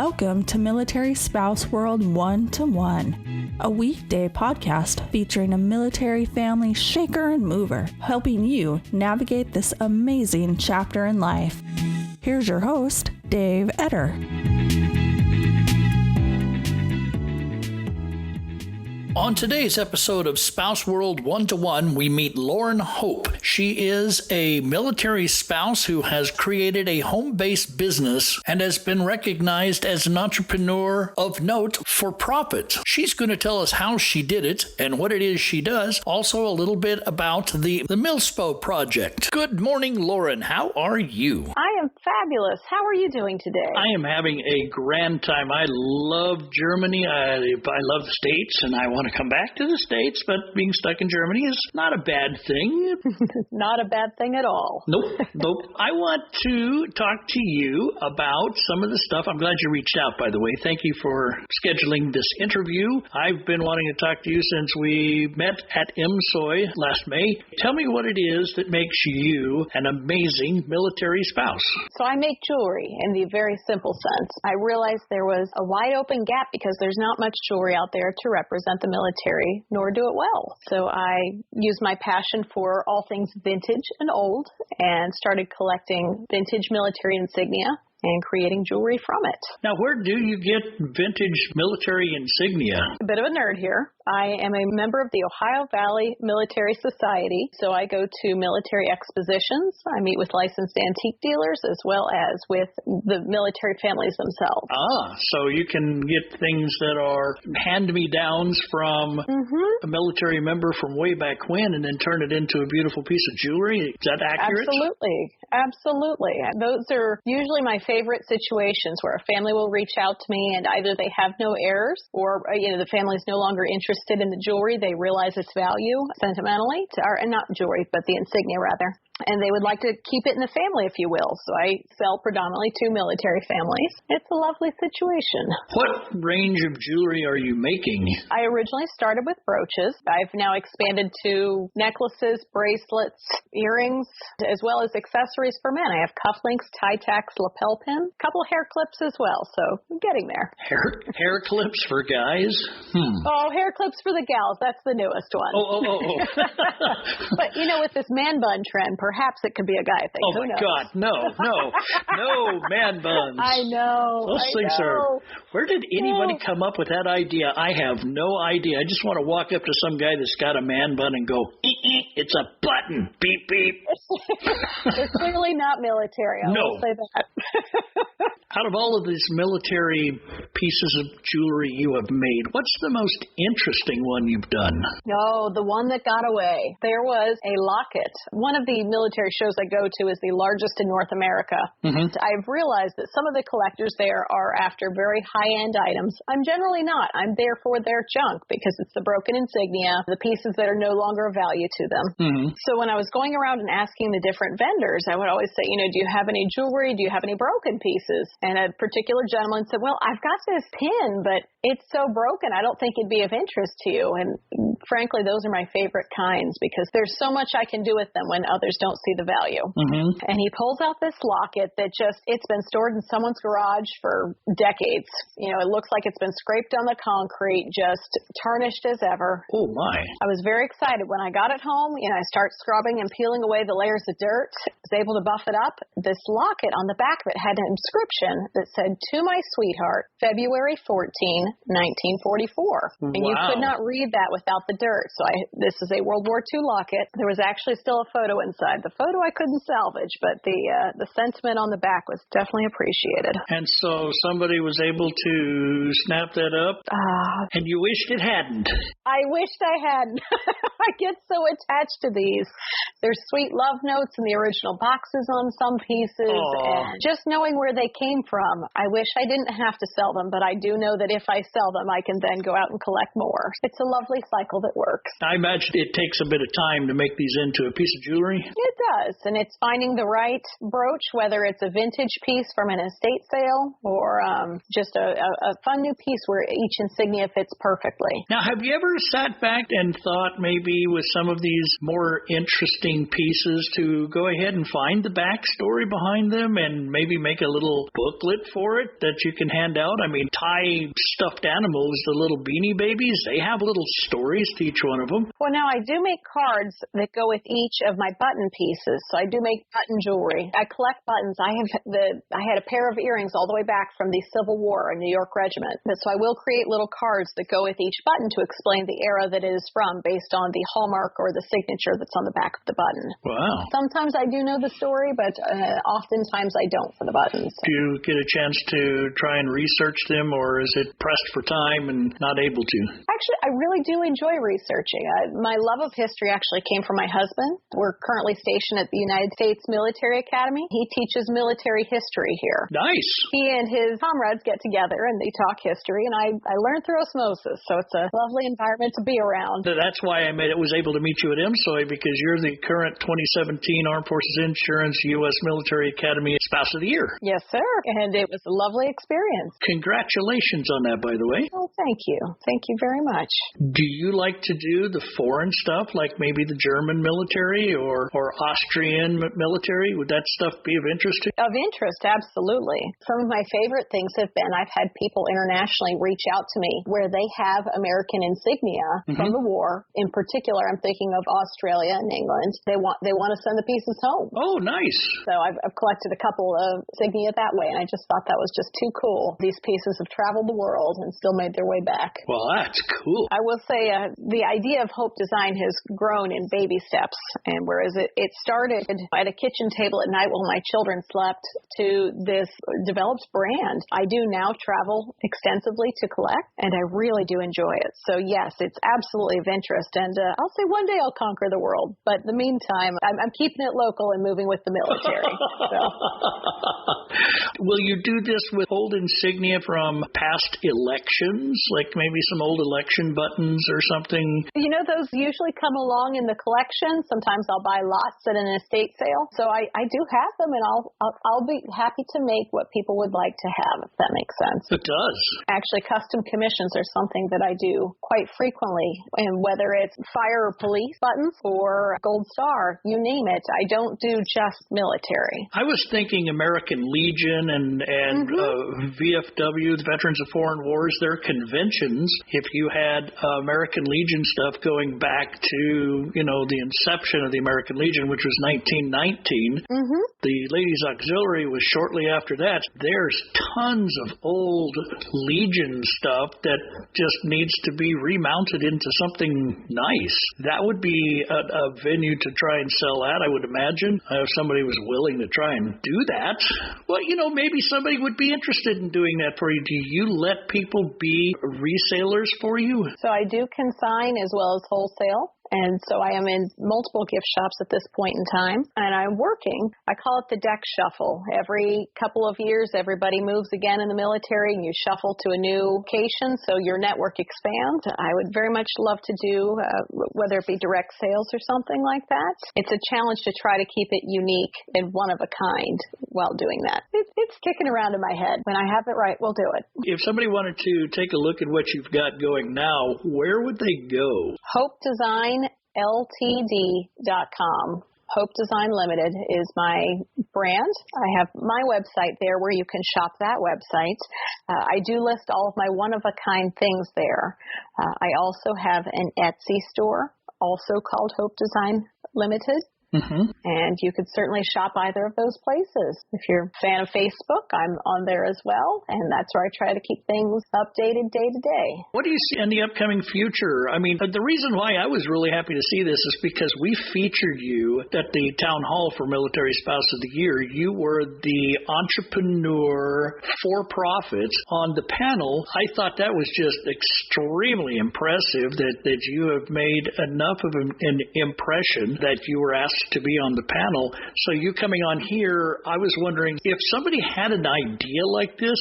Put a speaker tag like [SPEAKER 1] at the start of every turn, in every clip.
[SPEAKER 1] Welcome to Military Spouse World 1-to-1, a weekday podcast featuring a military family shaker and mover, helping you navigate this amazing chapter in life. Here's your host, Dave Etter.
[SPEAKER 2] On today's episode of Spouse World 1-to-1, we meet Lauren Hope. She is a military spouse who has created a home-based business and has been recognized as an entrepreneur of note for profit. She's going to tell us how she did it and what it is she does. Also, a little bit about the MilSpo Project. Good morning, Lauren. How are you?
[SPEAKER 3] I am fabulous. How are you doing today?
[SPEAKER 2] I am having a grand time. I love Germany. I love the States, and I want to come back to the States, but being stuck in Germany is not a bad thing.
[SPEAKER 3] Not a bad thing at all.
[SPEAKER 2] Nope. I want to talk to you about some of the stuff. I'm glad you reached out, by the way. Thank you for scheduling this interview. I've been wanting to talk to you since we met at MilSpo last May. Tell me what it is that makes you an amazing military spouse.
[SPEAKER 3] So I make jewelry in the very simple sense. I realized there was a wide open gap because there's not much jewelry out there to represent the military, nor do it well. So I used my passion for all things vintage and old and started collecting vintage military insignia and creating jewelry from it.
[SPEAKER 2] Now, where do you get vintage military insignia?
[SPEAKER 3] A bit of a nerd here. I am a member of the Ohio Valley Military Society, so I go to military expositions. I meet with licensed antique dealers as well as with the military families themselves.
[SPEAKER 2] So you can get things that are hand-me-downs from a military member from way back when and then turn it into a beautiful piece of jewelry. Is that accurate?
[SPEAKER 3] Absolutely. Those are usually my favorite situations where a family will reach out to me and either they have no heirs or the family's no longer interested in the jewelry. They realize its value sentimentally, or not jewelry, but the insignia rather. And they would like to keep it in the family, if you will. So I sell predominantly to military families. It's a lovely situation.
[SPEAKER 2] What range of jewelry are you making?
[SPEAKER 3] I originally started with brooches. I've now expanded to necklaces, bracelets, earrings, as well as accessories for men. I have cufflinks, tie tacks, lapel pins, a couple hair clips as well. So I'm getting there.
[SPEAKER 2] Hair clips for guys?
[SPEAKER 3] Oh, hair clips for the gals. That's the newest one.
[SPEAKER 2] Oh.
[SPEAKER 3] But, with this man bun trend, perhaps it could be a guy thing.
[SPEAKER 2] Oh, my God. No, man buns.
[SPEAKER 3] I know.
[SPEAKER 2] Those things are... Where did anybody come up with that idea? I have no idea. I just want to walk up to some guy that's got a man bun and go, it's a button. Beep, beep.
[SPEAKER 3] It's clearly not military. I will say that.
[SPEAKER 2] Out of all of these military pieces of jewelry you have made, what's the most interesting one you've done?
[SPEAKER 3] No, the one that got away. There was a locket. One of the military shows I go to is the largest in North America. I've realized that some of the collectors there are after very high-end items. I'm generally not. I'm there for their junk because it's the broken insignia, the pieces that are no longer of value to them. So when I was going around and asking the different vendors, I would always say, do you have any jewelry? Do you have any broken pieces? And a particular gentleman said, well, I've got this pin, but it's so broken, I don't think it'd be of interest to you. And frankly, those are my favorite kinds because there's so much I can do with them when others don't see the value. And he pulls out this locket that it's been stored in someone's garage for decades. It looks like it's been scraped on the concrete, just tarnished as ever.
[SPEAKER 2] Oh, my.
[SPEAKER 3] I was very excited. When I got it home, I start scrubbing and peeling away the layers of dirt. I was able to buff it up. This locket on the back of it had an inscription that said, "To my sweetheart, February 14, 1944. And you could not read that without the dirt. So this is a World War II locket. There was actually still a photo inside. The photo I couldn't salvage, but the sentiment on the back was definitely appreciated.
[SPEAKER 2] And so somebody was able to snap that up, and you wished it hadn't.
[SPEAKER 3] I wished I hadn't. I get so attached to these. There's sweet love notes in the original boxes on some pieces, and just knowing where they came from, I wish I didn't have to sell them, but I do know that if I sell them, I can then go out and collect more. It's a lovely cycle that works.
[SPEAKER 2] I imagine it takes a bit of time to make these into a piece of jewelry.
[SPEAKER 3] It does, and it's finding the right brooch, whether it's a vintage piece from an estate sale or just a fun new piece where each insignia fits perfectly.
[SPEAKER 2] Now, have you ever sat back and thought maybe with some of these more interesting pieces to go ahead and find the backstory behind them and maybe make a little booklet for it that you can hand out? I mean, Thai stuffed animals, the little beanie babies, they have little stories to each one of them.
[SPEAKER 3] Well, now I do make cards that go with each of my button pieces. So I do make button jewelry. I collect buttons. I had a pair of earrings all the way back from the Civil War, a New York regiment. So I will create little cards that go with each button to explain the era that it is from based on the hallmark or the signature that's on the back of the button.
[SPEAKER 2] Wow.
[SPEAKER 3] Sometimes I do know the story, but oftentimes I don't for the buttons.
[SPEAKER 2] Do you get a chance to try and research them, or is it pressed for time and not able to?
[SPEAKER 3] Actually, I really do enjoy researching. My love of history actually came from my husband. We're currently stationed at the United States Military Academy. He teaches military history here.
[SPEAKER 2] Nice.
[SPEAKER 3] He and his comrades get together and they talk history, and I learn through osmosis, so it's a lovely environment to be around.
[SPEAKER 2] That's why I was able to meet you at MSOI, because you're the current 2017 Armed Forces Insurance U.S. Military Academy Spouse of the Year.
[SPEAKER 3] Yes, sir, and it was a lovely experience.
[SPEAKER 2] Congratulations on that, by the way.
[SPEAKER 3] Oh, thank you. Thank you very much.
[SPEAKER 2] Do you like to do the foreign stuff, like maybe the German military or Austrian military? Would that stuff be of interest to you?
[SPEAKER 3] Of interest, absolutely. Some of my favorite things have been I've had people internationally reach out to me where they have American insignia from the war. In particular, I'm thinking of Australia and England. They want to send the pieces home.
[SPEAKER 2] Oh, nice.
[SPEAKER 3] So I've collected a couple of insignia that way, and I just thought that was just too cool. These pieces have traveled the world and still made their way back.
[SPEAKER 2] Well, that's cool.
[SPEAKER 3] I will say the idea of Hope Design has grown in baby steps, and whereas it started at a kitchen table at night while my children slept to this developed brand, I do now travel extensively to collect, and I really do enjoy it. So yes, it's absolutely of interest, and I'll say one day I'll conquer the world, but in the meantime, I'm keeping it local and moving with the military. So.
[SPEAKER 2] Will you do this with old insignia from past elections, like maybe some old election buttons or something?
[SPEAKER 3] You know, those usually come along in the collection. Sometimes I'll buy lots at an estate sale. So I do have them, and I'll be happy to make what people would like to have, if that makes sense.
[SPEAKER 2] It does.
[SPEAKER 3] Actually, custom commissions are something that I do quite frequently, and whether it's fire or police buttons or Gold Star, you name it, I don't do just military.
[SPEAKER 2] I was thinking American Legion and VFW, the Veterans of Foreign Wars, their conventions. If you had American Legion stuff going back to, the inception of the American Legion, which was 1919, the Ladies Auxiliary was shortly after that. There's tons of old Legion stuff that just needs to be remounted into something nice. That would be a venue to try and sell at, I would imagine, if somebody was willing to try and do that. Well, maybe somebody would be interested in doing that for you. Do you let people be resellers for you?
[SPEAKER 3] So I do consign as well as wholesale. And so I am in multiple gift shops at this point in time, and I'm working. I call it the deck shuffle. Every couple of years, everybody moves again in the military, and you shuffle to a new location, so your network expands. I would very much love to do, whether it be direct sales or something like that. It's a challenge to try to keep it unique and one of a kind while doing that. It's kicking around in my head. When I have it right, we'll do it.
[SPEAKER 2] If somebody wanted to take a look at what you've got going now, where would they go?
[SPEAKER 3] Hope Design LTD.com. Hope Design Limited is my brand. I have my website there where you can shop that website. I do list all of my one-of-a-kind things there. I also have an Etsy store, also called Hope Design Limited. And you could certainly shop either of those places. If you're a fan of Facebook, I'm on there as well, and that's where I try to keep things updated day to day.
[SPEAKER 2] What do you see in the upcoming future? I mean, the reason why I was really happy to see this is because we featured you at the Town Hall for Military Spouse of the Year. You were the entrepreneur for-profit on the panel. I thought that was just extremely impressive that you have made enough of an impression that you were asked to be on the panel. So you coming on here, I was wondering if somebody had an idea like this,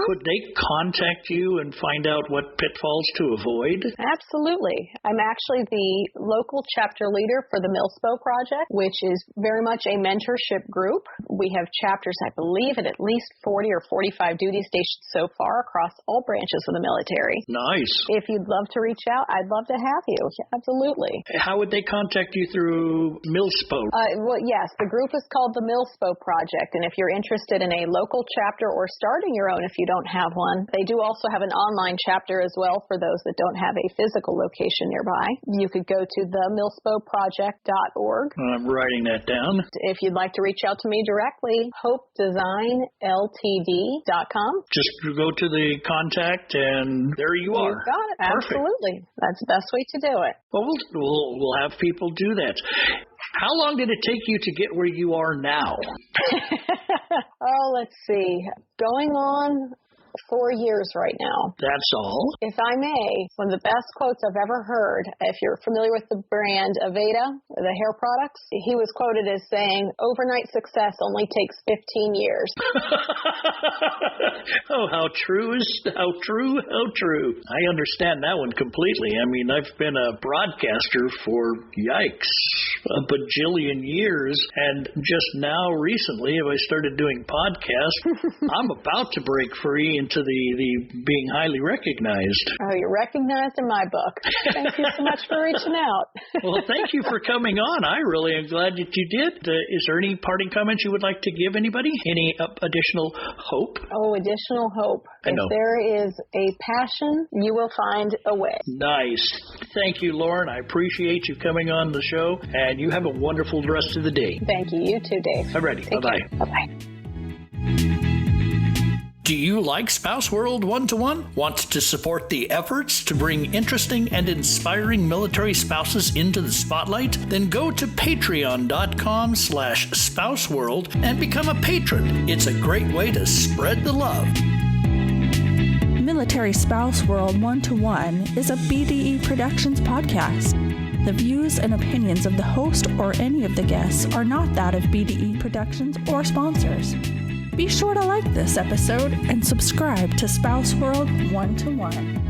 [SPEAKER 2] could they contact you and find out what pitfalls to avoid?
[SPEAKER 3] Absolutely. I'm actually the local chapter leader for the MilSpo Project, which is very much a mentorship group. We have chapters, I believe, at least 40 or 45 duty stations so far across all branches of the military.
[SPEAKER 2] Nice.
[SPEAKER 3] If you'd love to reach out, I'd love to have you. Absolutely.
[SPEAKER 2] How would they contact you through MilSpo?
[SPEAKER 3] Well, yes, the group is called the MilSpo Project, and if you're interested in a local chapter or starting your own if you don't have one, they do also have an online chapter as well for those that don't have a physical location nearby. You could go to themilspoproject.org.
[SPEAKER 2] I'm writing that down.
[SPEAKER 3] If you'd like to reach out to me directly, Hope Design LTD.com.
[SPEAKER 2] Just go to the contact and there you are.
[SPEAKER 3] You've got it.
[SPEAKER 2] Perfect.
[SPEAKER 3] Absolutely. That's the best way to do it.
[SPEAKER 2] Well, we'll have people do that. How long did it take you to get where you are now?
[SPEAKER 3] Oh, let's see. Going on 4 years right now.
[SPEAKER 2] That's all?
[SPEAKER 3] If I may, one of the best quotes I've ever heard, if you're familiar with the brand Aveda, the hair products, he was quoted as saying, overnight success only takes 15 years.
[SPEAKER 2] Oh, how true. I understand that one completely. I mean, I've been a broadcaster for, yikes, a bajillion years, and just now recently, I started doing podcasts. I'm about to break free into the being highly recognized.
[SPEAKER 3] Oh, you're recognized in my book. Thank you so much for reaching out.
[SPEAKER 2] Well, thank you for coming on. I really am glad that you did. Is there any parting comments you would like to give anybody? Any additional hope?
[SPEAKER 3] Oh, additional hope. If there is a passion, you will find a way. Nice.
[SPEAKER 2] Thank you, Lauren. I appreciate you coming on the show, and you have a wonderful rest of the day.
[SPEAKER 3] Thank you. You too, Dave.
[SPEAKER 2] All righty. Bye-bye.
[SPEAKER 3] Care. Bye-bye.
[SPEAKER 2] Do you like Spouse World 1-to-1? Want to support the efforts to bring interesting and inspiring military spouses into the spotlight? Then go to patreon.com/spouseworld and become a patron. It's a great way to spread the love.
[SPEAKER 1] Military Spouse World 1-to-1 is a BDE Productions podcast. The views and opinions of the host or any of the guests are not that of BDE Productions or sponsors. Be sure to like this episode and subscribe to Spouse World 1-to-1.